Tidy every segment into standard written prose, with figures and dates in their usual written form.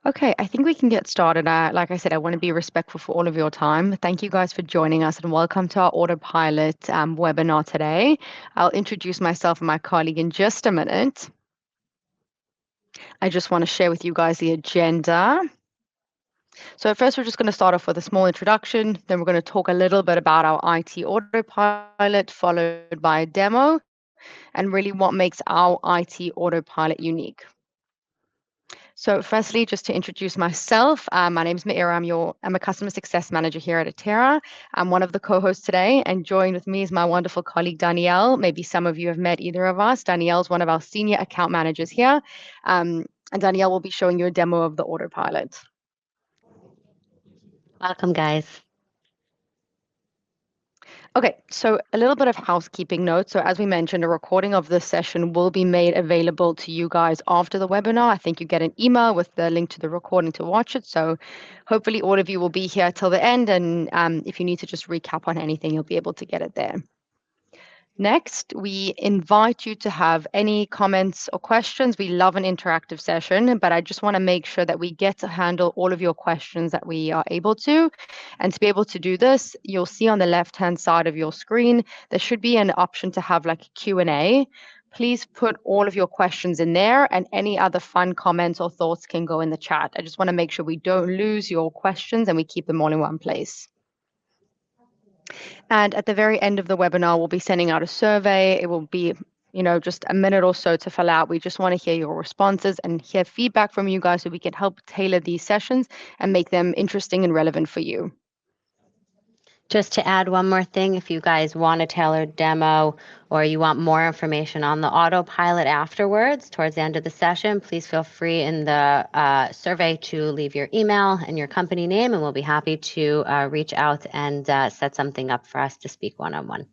Okay, I think we can get started. Like I said, I want to be respectful for all of your time. Thank you guys for joining us and welcome to our Autopilot webinar today. I'll introduce myself and my colleague in just a minute. I just want to share with you guys the agenda. So first, we're just going to start off with a small introduction. Then we're going to talk a little bit about our IT Autopilot, followed by a demo, and really what makes our IT Autopilot unique. So firstly, just to introduce myself, my name is Maira. I'm a customer success manager here at Atera. I'm one of the co-hosts today, and joined with me is my wonderful colleague, Danielle. Maybe some of you have met either of us. Danielle's one of our senior account managers here. And Danielle will be showing you a demo of the Autopilot. Welcome, guys. Okay, so a little bit of housekeeping notes. So as we mentioned, a recording of this session will be made available to you guys after the webinar. I think you get an email with the link to the recording to watch it. So hopefully all of you will be here till the end. And if you need to just recap on anything, you'll be able to get it there. Next, we invite you to have any comments or questions. We love an interactive session, but I just want to make sure that we get to handle all of your questions that we are able to. And to be able to do this, you'll see on the left-hand side of your screen, there should be an option to have like a Q&A. Please put all of your questions in there, and any other fun comments or thoughts can go in the chat. I just want to make sure we don't lose your questions and we keep them all in one place. And at the very end of the webinar, we'll be sending out a survey. It will be, just a minute or so to fill out. We just want to hear your responses and hear feedback from you guys so we can help tailor these sessions and make them interesting and relevant for you. Just to add one more thing, if you guys want a tailored demo or you want more information on the autopilot afterwards, towards the end of the session, please feel free in the survey to leave your email and your company name, and we'll be happy to reach out and set something up for us to speak one-on-one.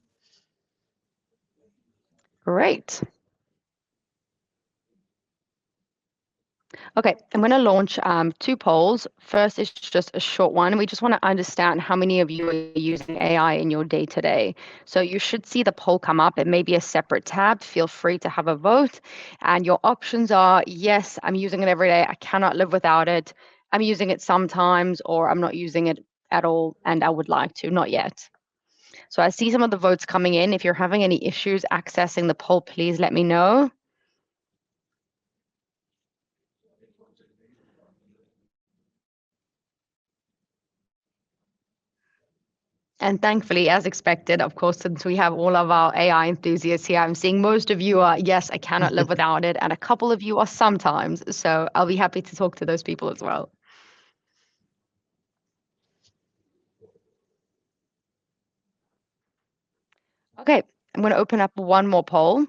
Great. Okay, I'm going to launch 2 polls. First is just a short one. We just want to understand how many of you are using AI in your day-to-day. So you should see the poll come up. It may be a separate tab. Feel free to have a vote. And your options are, yes, I'm using it every day. I cannot live without it. I'm using it sometimes, or I'm not using it at all, and I would like to, not yet. So I see some of the votes coming in. If you're having any issues accessing the poll, please let me know. And thankfully, as expected, of course, since we have all of our AI enthusiasts here, I'm seeing most of you are, yes, I cannot live without it. And a couple of you are sometimes. So I'll be happy to talk to those people as well. Okay, I'm going to open up one more poll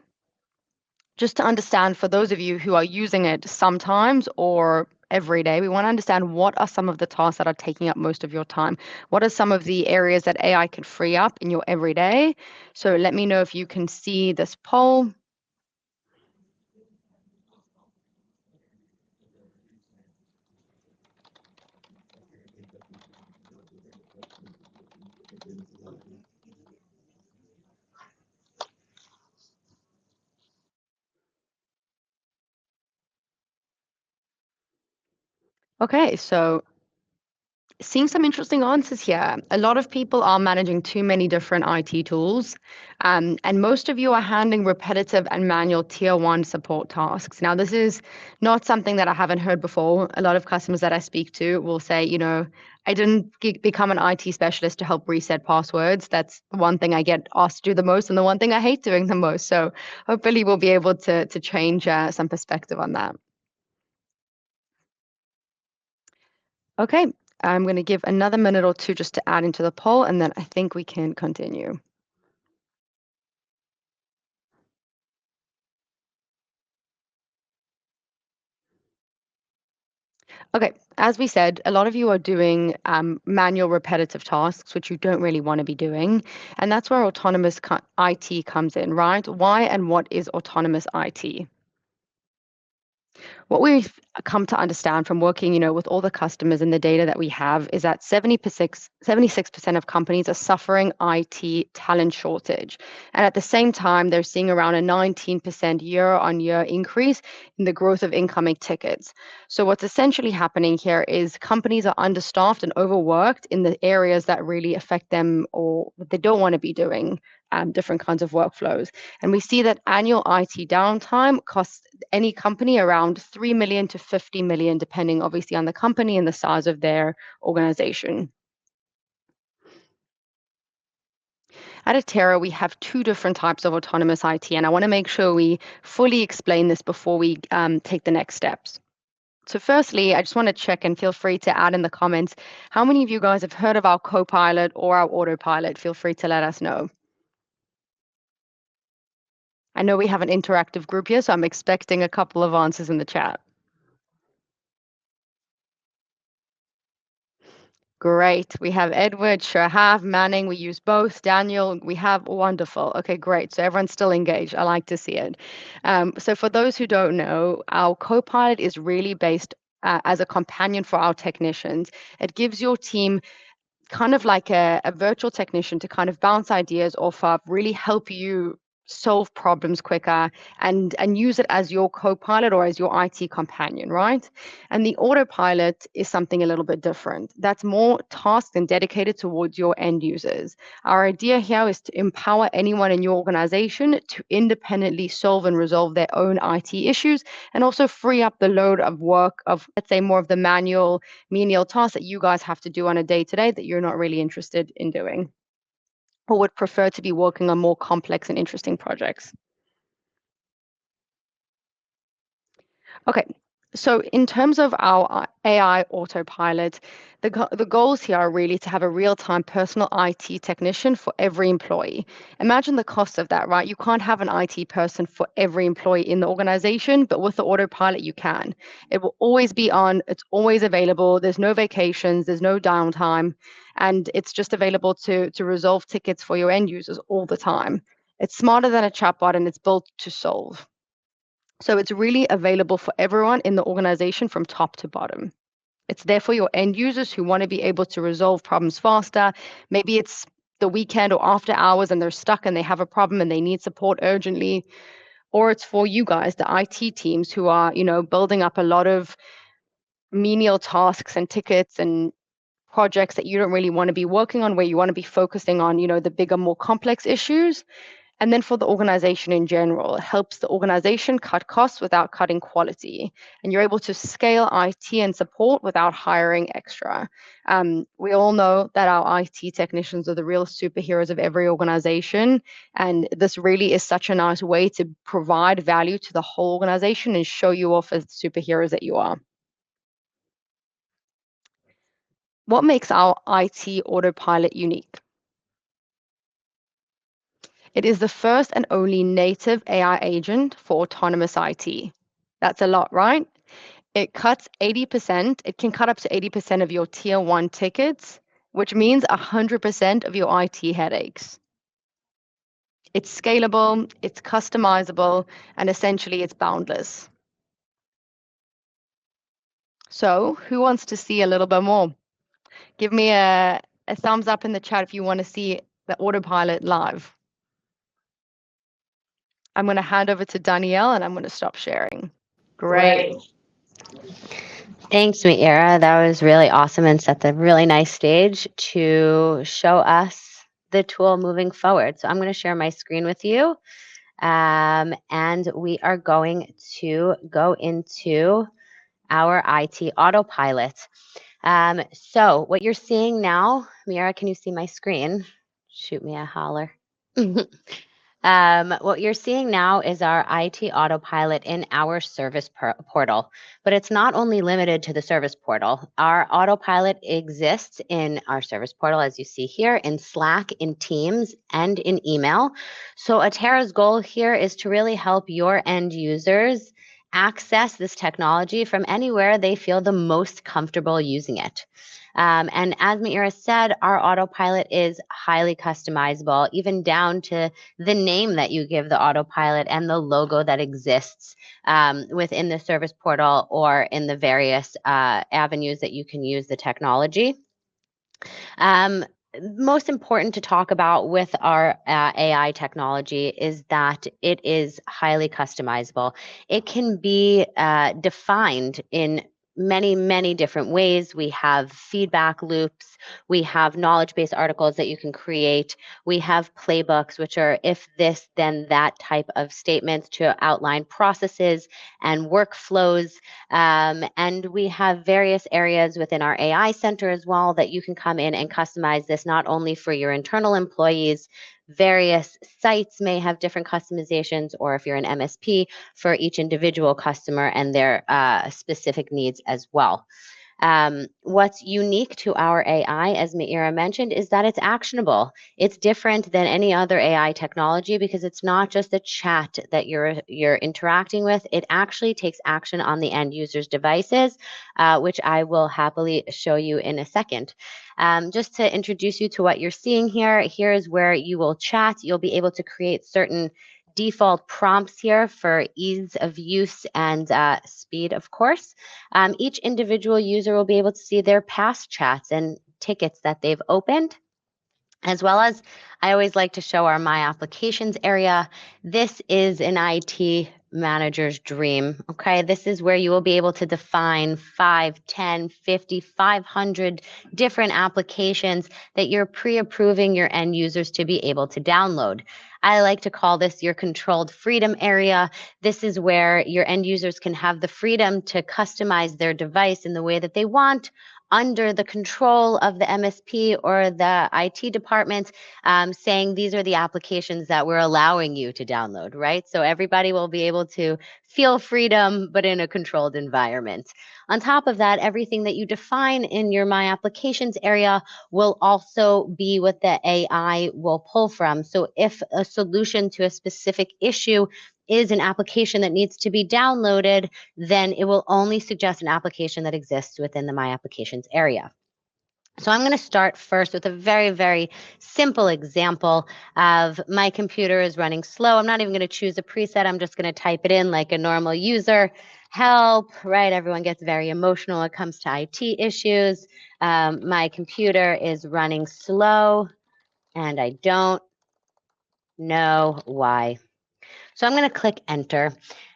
just to understand, for those of you who are using it sometimes or every day, we want to understand what are some of the tasks that are taking up most of your time. What are some of the areas that AI can free up in your everyday? So let me know if you can see this poll. Okay, so seeing some interesting answers here. A lot of people are managing too many different IT tools, and most of you are handling repetitive and manual tier 1 support tasks. Now, this is not something that I haven't heard before. A lot of customers that I speak to will say, I didn't become an IT specialist to help reset passwords. That's the one thing I get asked to do the most and the one thing I hate doing the most. So hopefully we'll be able to change some perspective on that. Okay, I'm going to give another minute or two just to add into the poll, and then I think we can continue. Okay, as we said, a lot of you are doing manual repetitive tasks, which you don't really want to be doing. And that's where autonomous IT comes in, right? Why and what is autonomous IT? What we've come to understand from working, with all the customers and the data that we have is that 76% of companies are suffering IT talent shortage. And at the same time, they're seeing around a 19% year-on-year increase in the growth of incoming tickets. So what's essentially happening here is companies are understaffed and overworked in the areas that really affect them or what they don't want to be doing, different kinds of workflows. And we see that annual IT downtime costs any company around 3 million to 50 million, depending obviously on the company and the size of their organization. At Atera, we have two different types of autonomous IT, and I want to make sure we fully explain this before we take the next steps. So, firstly, I just want to check and feel free to add in the comments how many of you guys have heard of our Copilot or our Autopilot? Feel free to let us know. I know we have an interactive group here, so I'm expecting a couple of answers in the chat. Great. We have Edward, Shahab, Manning. We use both. Daniel, we have wonderful. Okay, great. So everyone's still engaged. I like to see it. So for those who don't know, our Copilot is really based as a companion for our technicians. It gives your team kind of like a virtual technician to kind of bounce ideas off of, really help you solve problems quicker and use it as your co-pilot or as your IT companion, right? And the autopilot is something a little bit different. That's more tasked and dedicated towards your end users. Our idea here is to empower anyone in your organization to independently solve and resolve their own IT issues and also free up the load of work of, let's say, more of the manual menial tasks that you guys have to do on a day to day that you're not really interested in doing or would prefer to be working on more complex and interesting projects. Okay, so in terms of our AI autopilot, the goals here are really to have a real-time personal IT technician for every employee. Imagine the cost of that, right? You can't have an IT person for every employee in the organization, but with the autopilot, you can. It will always be on, it's always available. There's no vacations, there's no downtime, and it's just available to resolve tickets for your end users all the time. It's smarter than a chatbot and it's built to solve. So it's really available for everyone in the organization from top to bottom. It's there for your end users who want to be able to resolve problems faster. Maybe it's the weekend or after hours and they're stuck and they have a problem and they need support urgently. Or it's for you guys, the IT teams who are, building up a lot of menial tasks and tickets and projects that you don't really want to be working on, where you want to be focusing on, the bigger, more complex issues. And then for the organization in general, it helps the organization cut costs without cutting quality. And you're able to scale IT and support without hiring extra. We all know that our IT technicians are the real superheroes of every organization. And this really is such a nice way to provide value to the whole organization and show you off as the superheroes that you are. What makes our IT autopilot unique? It is the first and only native AI agent for autonomous IT. That's a lot, right? It cuts 80%, it can cut up to 80% of your tier one tickets, which means 100% of your IT headaches. It's scalable, it's customizable, and essentially it's boundless. So, who wants to see a little bit more? Give me a thumbs up in the chat if you want to see the autopilot live. I'm going to hand over to Danielle and I'm going to stop sharing. Great. Thanks, Meera. That was really awesome and set the really nice stage to show us the tool moving forward. So I'm going to share my screen with you. And we are going to go into our IT autopilot. So what you're seeing now, Meera, can you see my screen? Shoot me a holler. What you're seeing now is our IT autopilot in our service portal, but it's not only limited to the service portal. Our autopilot exists in our service portal, as you see here, in Slack, in Teams, and in email. So Atera's goal here is to really help your end users access this technology from anywhere they feel the most comfortable using it. And as Maira said, our autopilot is highly customizable, even down to the name that you give the autopilot and the logo that exists within the service portal or in the various avenues that you can use the technology. Um, Most important to talk about with our AI technology is that it is highly customizable. It can be defined in many, many different ways. We have feedback loops. We have knowledge base articles that you can create. We have playbooks, which are if this, then that type of statements to outline processes and workflows. And we have various areas within our AI center as well that you can come in and customize this not only for your internal employees, various sites may have different customizations, or if you're an MSP, for each individual customer and their specific needs as well. What's unique to our AI, as Maira mentioned, is that it's actionable. It's different than any other AI technology because it's not just a chat that you're interacting with. It actually takes action on the end user's devices, which I will happily show you in a second. Just to introduce you to what you're seeing here, here is where you will chat. You'll be able to create certain default prompts here for ease of use and speed, of course. Each individual user will be able to see their past chats and tickets that they've opened, as well as I always like to show our My Applications area. This is an IT manager's dream, okay? This is where you will be able to define 5, 10, 50, 500 different applications that you're pre-approving your end users to be able to download. I like to call this your controlled freedom area. This is where your end users can have the freedom to customize their device in the way that they want, under the control of the MSP or the IT department, saying these are the applications that we're allowing you to download, right? So everybody will be able to feel freedom, but in a controlled environment. On top of that, everything that you define in your My Applications area will also be what the AI will pull from. So if a solution to a specific issue is an application that needs to be downloaded, then it will only suggest an application that exists within the My Applications area. So I'm going to start first with a very, very simple example of my computer is running slow. I'm not even going to choose a preset. I'm just going to type it in like a normal user. Help, right? Everyone gets very emotional when it comes to IT issues. My computer is running slow and I don't know why. So I'm going to click enter.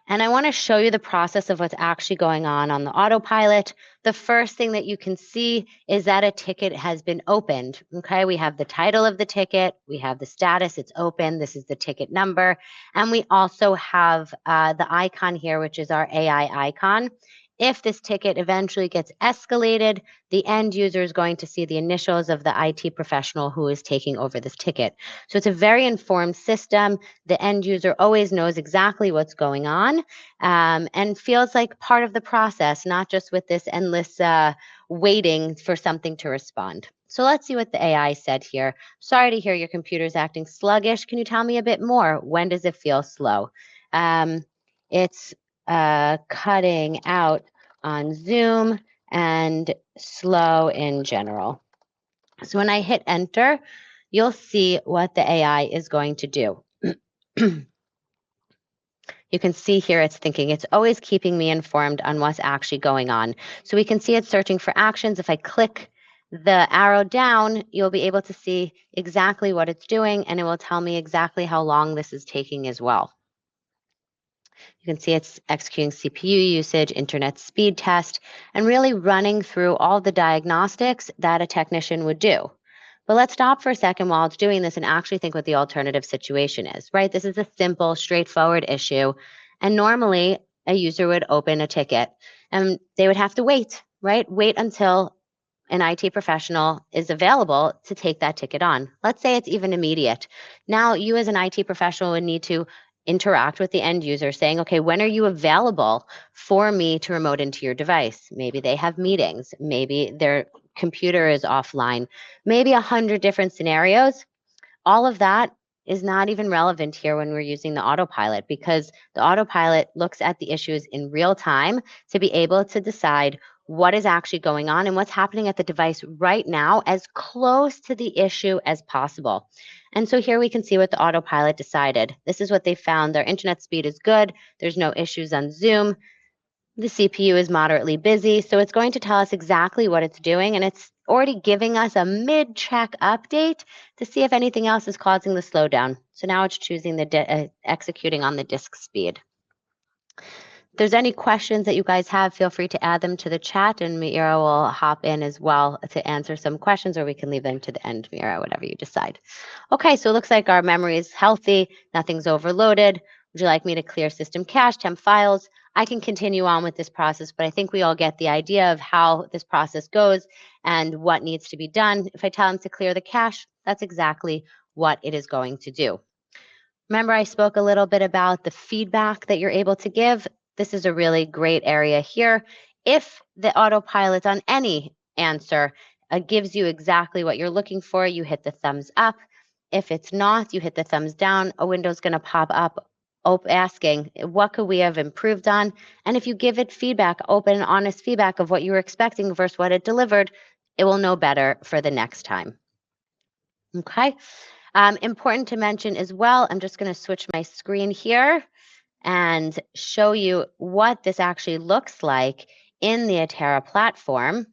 And I want to show you the process of what's actually going on the autopilot. The first thing that you can see is that a ticket has been opened. Okay, we have the title of the ticket, we have the status, it's open, this is the ticket number, and we also have the icon here, which is our AI icon. If this ticket eventually gets escalated, the end user is going to see the initials of the IT professional who is taking over this ticket. So it's a very informed system. The end user always knows exactly what's going on and feels like part of the process, not just with this endless waiting for something to respond. So let's see what the AI said here. Sorry to hear your computer's acting sluggish. Can you tell me a bit more? When does it feel slow? It's cutting out on Zoom and slow in general. So when I hit enter, you'll see what the AI is going to do. You can see here it's thinking it's always keeping me informed on what's actually going on. So we can see it's searching for actions. If I click the arrow down, you'll be able to see exactly what it's doing, and it will tell me exactly how long this is taking as well. You can see it's executing CPU usage, internet speed test, and really running through all the diagnostics that a technician would do. But let's stop for a second while it's doing this and actually think what the alternative situation is, right? This is a simple, straightforward issue. And normally a user would open a ticket and they would have to wait, right? Wait until an IT professional is available to take that ticket on. Let's say it's even immediate. Now, you as an IT professional would need to interact with the end user saying, okay, when are you available for me to remote into your device? Maybe they have meetings, maybe their computer is offline, maybe 100 different scenarios. All of that is not even relevant here when we're using the autopilot, because the autopilot looks at the issues in real time to be able to decide what is actually going on and what's happening at the device right now as close to the issue as possible. And so here we can see what the autopilot decided. This is what they found. Their internet speed is good. There's no issues on Zoom. The CPU is moderately busy, so it's going to tell us exactly what it's doing, and it's already giving us a mid-check update to see if anything else is causing the slowdown. So now it's choosing the executing on the disk speed. If there's any questions that you guys have, feel free to add them to the chat, and Mira will hop in as well to answer some questions, or we can leave them to the end, Mira, whatever you decide. Okay, so it looks like our memory is healthy, nothing's overloaded. Would you like me to clear system cache, temp files? I can continue on with this process, but I think we all get the idea of how this process goes and what needs to be done. If I tell them to clear the cache, that's exactly what it is going to do. Remember, I spoke a little bit about the feedback that you're able to give. This is a really great area here. If the autopilot on any answer gives you exactly what you're looking for, you hit the thumbs up. If it's not, you hit the thumbs down. A window's going to pop up asking, what could we have improved on? And if you give it feedback, open and honest feedback of what you were expecting versus what it delivered, it will know better for the next time. Okay. Important to mention as well, I'm just going to switch my screen here and show you what this actually looks like in the Atera platform.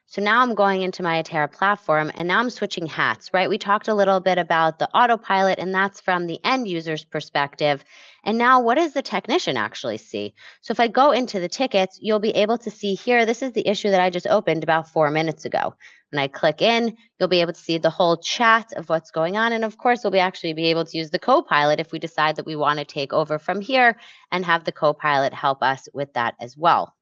So now I'm going into my Atera platform, and now I'm switching hats, right? We talked a little bit about the autopilot, and that's from the end user's perspective. And now what does the technician actually see? So if I go into the tickets, you'll be able to see here, this is the issue that I just opened about 4 minutes ago. When I click in, you'll be able to see the whole chat of what's going on. And of course, we'll actually be able to use the Copilot if we decide that we want to take over from here and have the Copilot help us with that as well.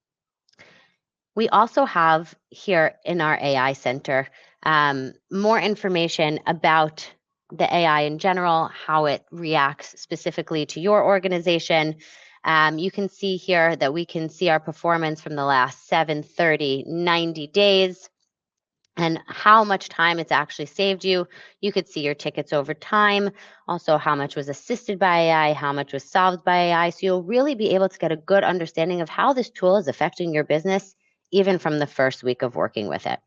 We also have here in our AI Center more information about the AI in general, how it reacts specifically to your organization. You can see here that we can see our performance from the last 7, 30, 90 days and how much time it's actually saved you. You could see your tickets over time, also how much was assisted by AI, how much was solved by AI. So you'll really be able to get a good understanding of how this tool is affecting your business, even from the first week of working with it.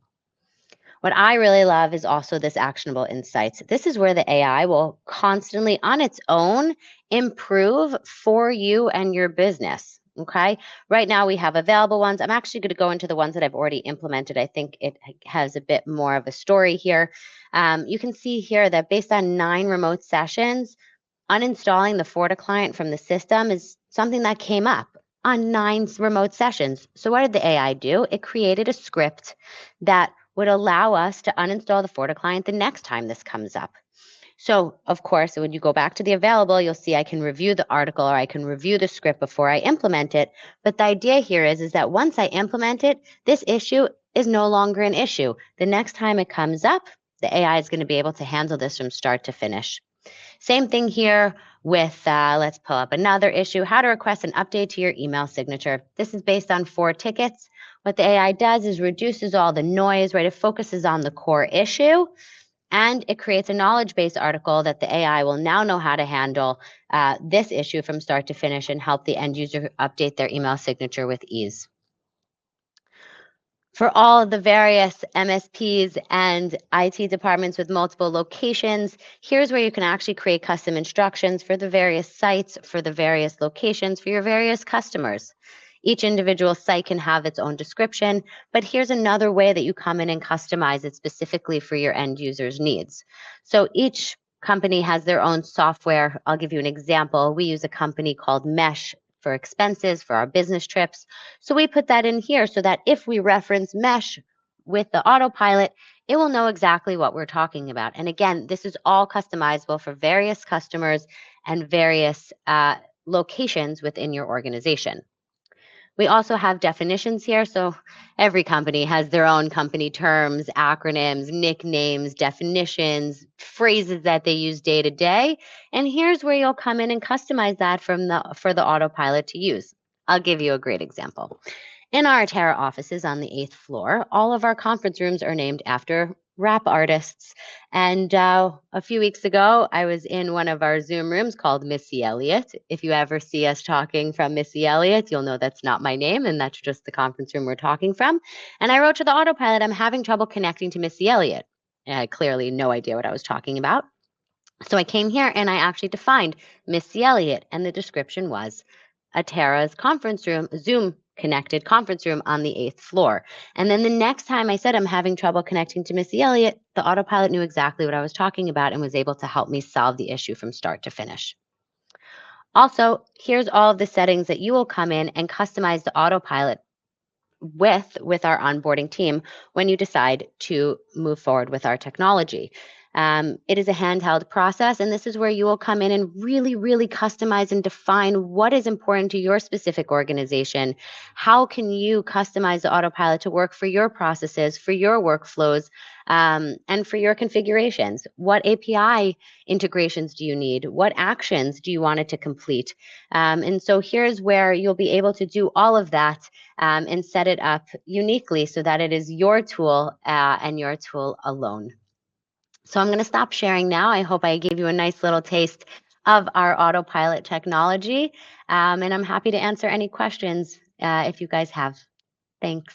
What I really love is also this actionable insights. This is where the AI will constantly on its own improve for you and your business. Okay. Right now we have available ones. I'm actually going to go into the ones that I've already implemented. I think it has a bit more of a story here. You can see here that based on 9 remote sessions, uninstalling the Forta client from the system is something that came up on 9 remote sessions. So what did the AI do? It created a script that would allow us to uninstall the Forta client the next time this comes up. So, of course, when you go back to the available, you'll see I can review the article or I can review the script before I implement it. But the idea here is that once I implement it, this issue is no longer an issue. The next time it comes up, the AI is going to be able to handle this from start to finish. Same thing here with, let's pull up another issue, how to request an update to your email signature. This is based on 4 tickets. What the AI does is reduces all the noise, right? It focuses on the core issue, and it creates a knowledge-based article that the AI will now know how to handle this issue from start to finish and help the end user update their email signature with ease. For all of the various MSPs and IT departments with multiple locations, here's where you can actually create custom instructions for the various sites, for the various locations, for your various customers. Each individual site can have its own description, but here's another way that you come in and customize it specifically for your end users' needs. So each company has their own software. I'll give you an example. We use a company called Mesh for expenses, for our business trips. So we put that in here so that if we reference Mesh with the autopilot, it will know exactly what we're talking about. And again, this is all customizable for various customers and various locations within your organization. We also have definitions here. So every company has their own company terms, acronyms, nicknames, definitions, phrases that they use day to day. And here's where you'll come in and customize that for the autopilot to use. I'll give you a great example. In our Atera offices on the 8th floor, all of our conference rooms are named after rap artists. And a few weeks ago, I was in one of our Zoom rooms called Missy Elliott. If you ever see us talking from Missy Elliott, you'll know that's not my name, and that's just the conference room we're talking from. And I wrote to the autopilot, I'm having trouble connecting to Missy Elliott. I had clearly no idea what I was talking about. So I came here and I actually defined Missy Elliott, and the description was Atera's conference room, Zoom connected conference room on the 8th floor. And then the next time I said I'm having trouble connecting to Missy Elliott, the autopilot knew exactly what I was talking about and was able to help me solve the issue from start to finish. Also, here's all of the settings that you will come in and customize the autopilot with our onboarding team when you decide to move forward with our technology. It is a handheld process, and this is where you will come in and really, really customize and define what is important to your specific organization. How can you customize the autopilot to work for your processes, for your workflows, and for your configurations? What API integrations do you need? What actions do you want it to complete? And so here's where you'll be able to do all of that and set it up uniquely so that it is your tool and your tool alone. So I'm going to stop sharing now. I hope I gave you a nice little taste of our autopilot technology. And I'm happy to answer any questions if you guys have. Thanks.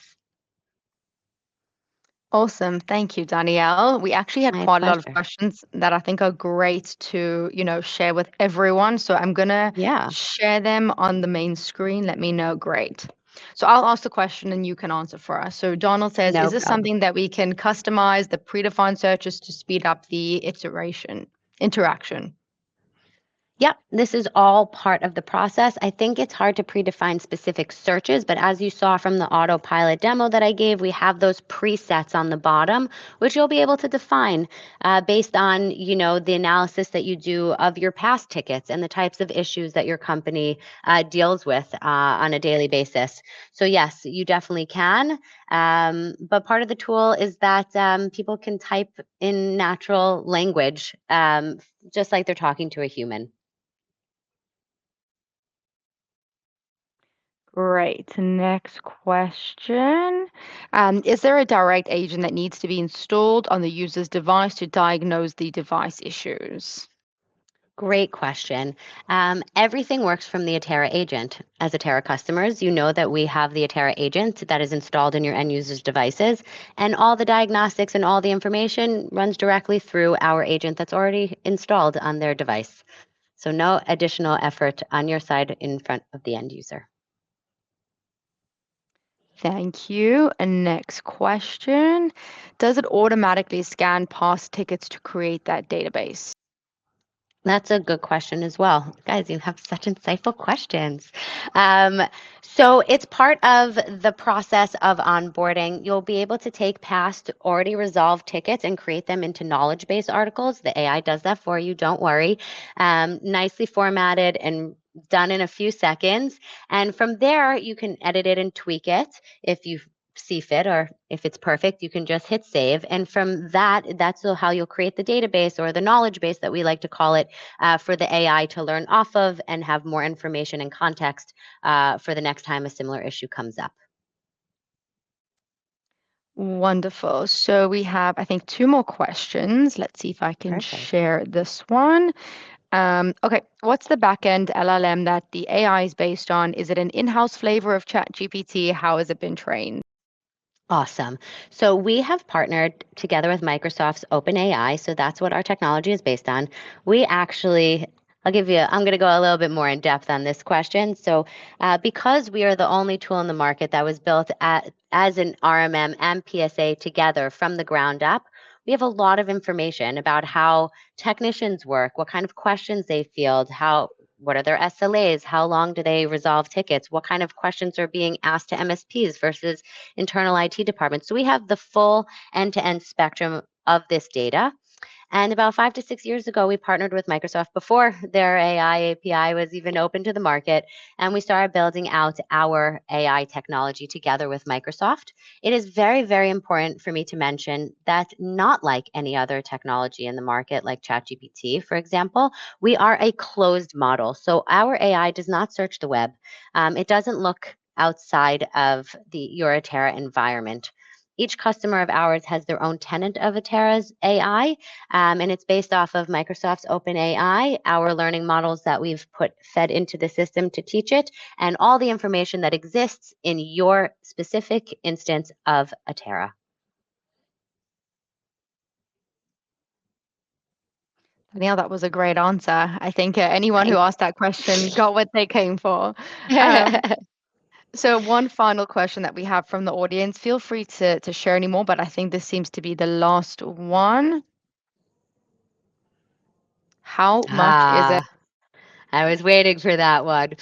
Awesome. Thank you, Danielle. We actually had My quite a lot of pleasure. questions that I think are great to, share with everyone. So I'm gonna Yeah, share them on the main screen. Let me know. Great. So I'll ask the question and you can answer for us. So Donald says, is no this problem. something that we can customize the predefined searches to speed up the interaction? Yep, this is all part of the process. I think it's hard to predefine specific searches, but as you saw from the autopilot demo that I gave, we have those presets on the bottom, which you'll be able to define based on, the analysis that you do of your past tickets and the types of issues that your company deals with on a daily basis. So yes, you definitely can. But part of the tool is that people can type in natural language, just like they're talking to a human. Great. Next question. Is there a direct agent that needs to be installed on the user's device to diagnose the device issues? Great question. Everything works from the Atera agent. As Atera customers, you know that we have the Atera agent that is installed in your end user's devices, and all the diagnostics and all the information runs directly through our agent that's already installed on their device. So, no additional effort on your side in front of the end user. Thank you. And next question. Does it automatically scan past tickets to create that database? That's a good question as well. Guys, you have such insightful questions. Um, so it's part of the process of onboarding. You'll be able to take past already resolved tickets and create them into knowledge base articles. The AI does that for you, don't worry. Nicely formatted and done in a few seconds. And from there, you can edit it and tweak it if you see fit, or if it's perfect, you can just hit save. And from that, that's how you'll create the database or the knowledge base that we like to call it for the AI to learn off of and have more information and context for the next time a similar issue comes up. Wonderful. So we have, I think, two more questions. Let's see if I can Perfect. share this one. Okay, what's the backend LLM that the AI is based on? Is it an in-house flavor of ChatGPT? How has it been trained? Awesome. So we have partnered together with Microsoft's OpenAI. So that's what our technology is based on. We actually, I'm going to go a little bit more in depth on this question. So because we are the only tool in the market that was built as an RMM and PSA together from the ground up, we have a lot of information about how technicians work, what kind of questions they field, what are their SLAs, how long do they resolve tickets, what kind of questions are being asked to MSPs versus internal IT departments. So we have the full end-to-end spectrum of this data. And about 5 to 6 years ago, we partnered with Microsoft before their AI API was even open to the market. And we started building out our AI technology together with Microsoft. It is very, very important for me to mention that, not like any other technology in the market, like ChatGPT, for example, we are a closed model. So our AI does not search the web. It doesn't look outside of your Atera environment. each customer of ours has their own tenant of Atera's AI, and it's based off of Microsoft's OpenAI, our learning models that we've fed into the system to teach it, and all the information that exists in your specific instance of Atera. Danielle, that was a great answer. I think anyone who asked that question got what they came for. Um, so one final question that we have from the audience. Feel free to share any more, but I think this seems to be the last one. How much is it? Ah, I was waiting for that one.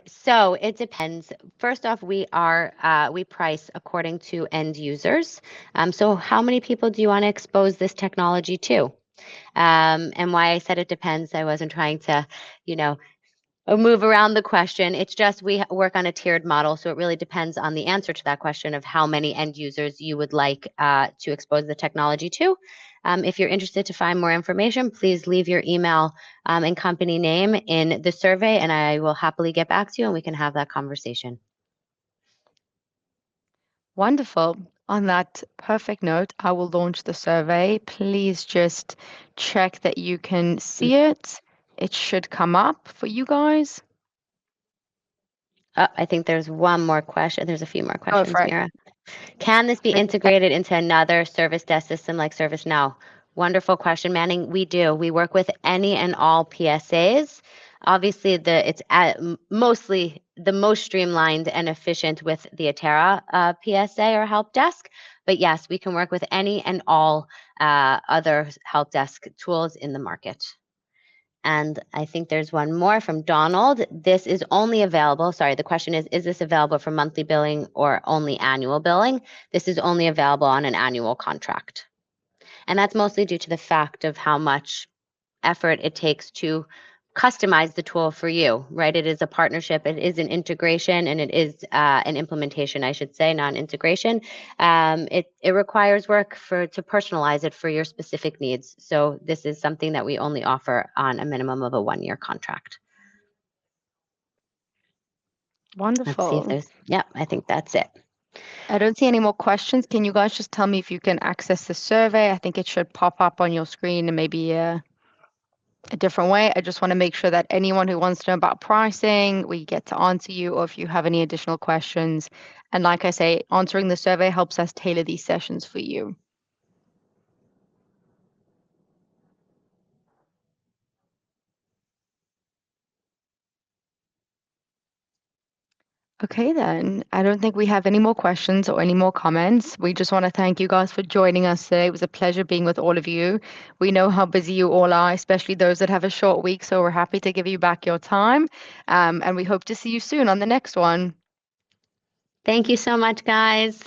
So it depends. First off, we price according to end users. So how many people do you want to expose this technology to? And why I said it depends, I wasn't trying to, you know, move around the question. It's just we work on a tiered model, so it really depends on the answer to that question of how many end users you would like to expose the technology to. If you're interested to find more information, please leave your email and company name in the survey, and I will happily get back to you and we can have that conversation. Wonderful. On that perfect note, I will launch the survey. Please just check that you can see it. It should come up for you guys. Oh, I think there's one more question. There's a few more Go questions, for it. Mira. Can this be integrated into another service desk system like ServiceNow? Wonderful question, Manning. We do. We work with any and all PSAs. Obviously, it's mostly the most streamlined and efficient with the Atera PSA or help desk. But yes, we can work with any and all other help desk tools in the market. And I think there's one more from Donald. This is only available, sorry, the question is this available for monthly billing or only annual billing? This is only available on an annual contract. And that's mostly due to the fact of how much effort it takes to customize the tool for you, right? It is a partnership, it is an integration, and it is an implementation, I should say, not an integration. It requires work to personalize it for your specific needs. So this is something that we only offer on a minimum of a 1-year contract. Let's see if Wonderful. yeah, I think that's it. I don't see any more questions. Can you guys just tell me if you can access the survey? I think it should pop up on your screen and maybe a different way. I just want to make sure that anyone who wants to know about pricing, we get to answer you, or if you have any additional questions. And like I say, answering the survey helps us tailor these sessions for you. Okay, then. I don't think we have any more questions or any more comments. We just want to thank you guys for joining us today. It was a pleasure being with all of you. We know how busy you all are, especially those that have a short week, so we're happy to give you back your time. And we hope to see you soon on the next one. Thank you so much, guys.